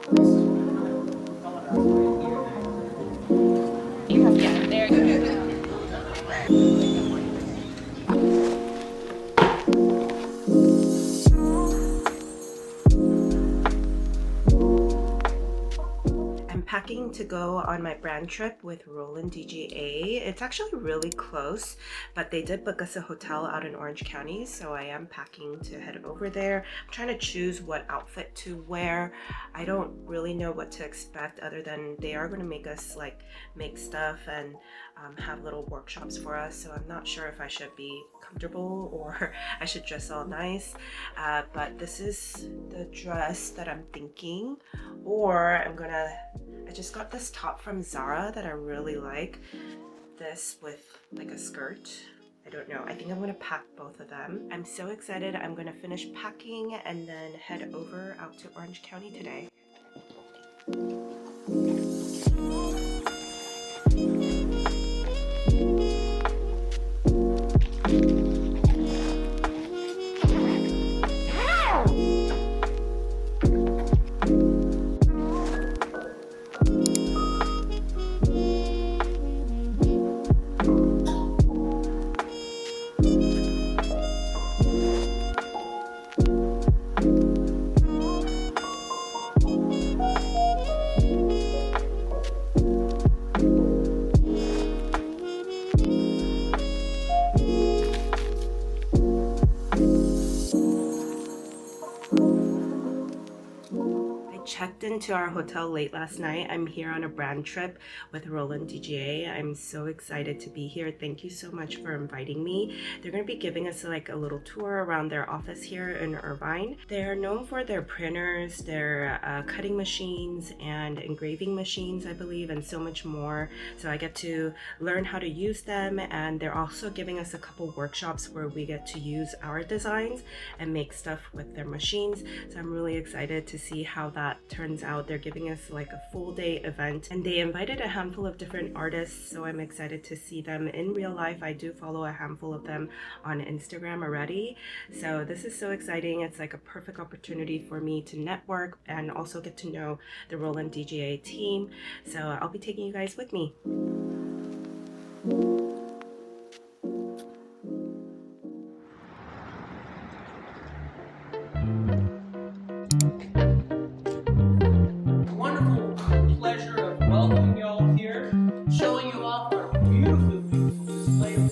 Yeah, there you go. I'm packing to go on my brand trip with Roland DGA. It's actually really close, but they did book us a hotel out in Orange County, so I am packing to head over there. I'm trying to choose what outfit to wear. I don't really know what to expect other than they are going to make us like make stuff and have little workshops for us, so I'm not sure if I should be comfortable or I should dress all nice. But this is the dress that I'm thinking, or I just got this top from Zara that I really like. This with like a skirt. I don't know. I think I'm gonna pack both of them. I'm so excited. I'm gonna finish packing and then head over out to Orange County today. Checked into our hotel late last night. I'm here on a brand trip with Roland DGA. I'm so excited to be here. Thank you so much for inviting me. They're going to be giving us like a little tour around their office here in Irvine. They're known for their printers, their cutting machines and engraving machines, I believe, and so much more. So I get to learn how to use them, and they're also giving us a couple workshops where we get to use our designs and make stuff with their machines. So I'm really excited to see how that turns out. They're giving us like a full day event, and they invited a handful of different artists, so I'm excited to see them in real life. I do follow a handful of them on Instagram already, so this is so exciting. It's like a perfect opportunity for me to network and also get to know the Roland DGA team, so I'll be taking you guys with me. Wonderful pleasure of welcoming you all here, showing you off our beautiful, beautiful display.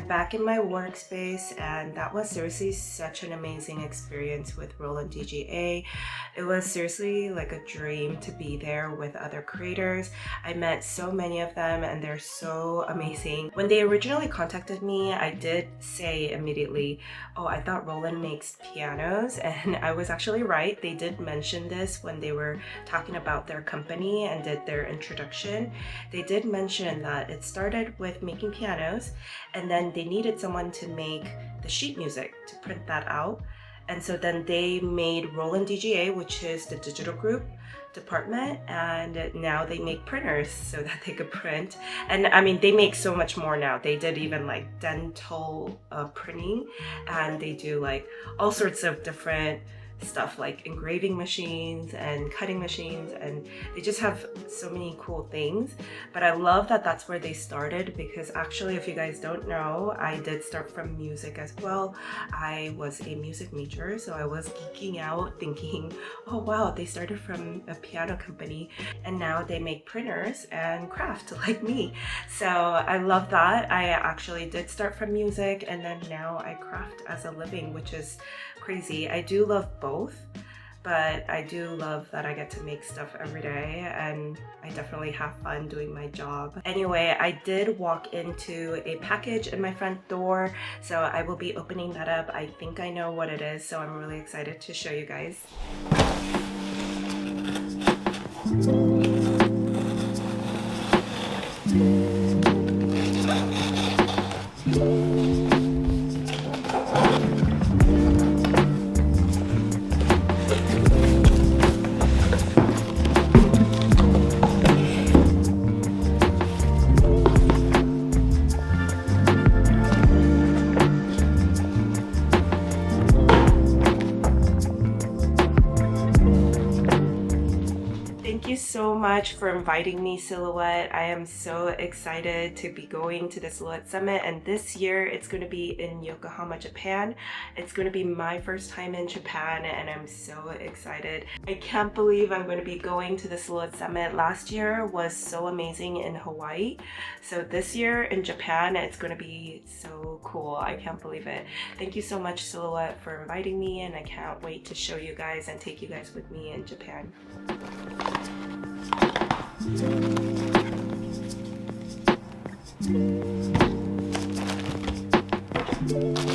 I'm back in my workspace, and that was seriously such an amazing experience with Roland DGA. It was seriously like a dream to be there with other creators. I met so many of them and they're so amazing. When they originally contacted me, I did say immediately, oh, I thought Roland makes pianos, and I was actually right. They did mention this when they were talking about their company and did their introduction. They did mention that it started with making pianos, and then they needed someone to make the sheet music, to print that out. And so then they made Roland DGA, which is the digital group department, and now they make printers so that they could print. And I mean, they make so much more now. They did even like dental printing, and they do like all sorts of different stuff like engraving machines and cutting machines, and they just have so many cool things. But I love that that's where they started, because actually, if you guys don't know, I did start from music as well. I was a music major, so I was geeking out thinking, oh wow, they started from a piano company and now they make printers and craft like me. So I love that. I actually did start from music, and then now I craft as a living, which is crazy. I do love both, but I do love that I get to make stuff every day, and I definitely have fun doing my job. Anyway, I did walk into a package in my front door, so I will be opening that up. I think I know what it is, so I'm really excited to show you guys. Thank you so much for inviting me, Silhouette. I am so excited to be going to the Silhouette Summit, and this year it's going to be in Yokohama, Japan. It's going to be my first time in Japan, and I'm so excited. I can't believe I'm going to be going to the Silhouette Summit. Last year was so amazing in Hawaii, so this year in Japan it's going to be so cool. I can't believe it. Thank you so much, Silhouette, for inviting me, and I can't wait to show you guys and take you guys with me in Japan. Thank you.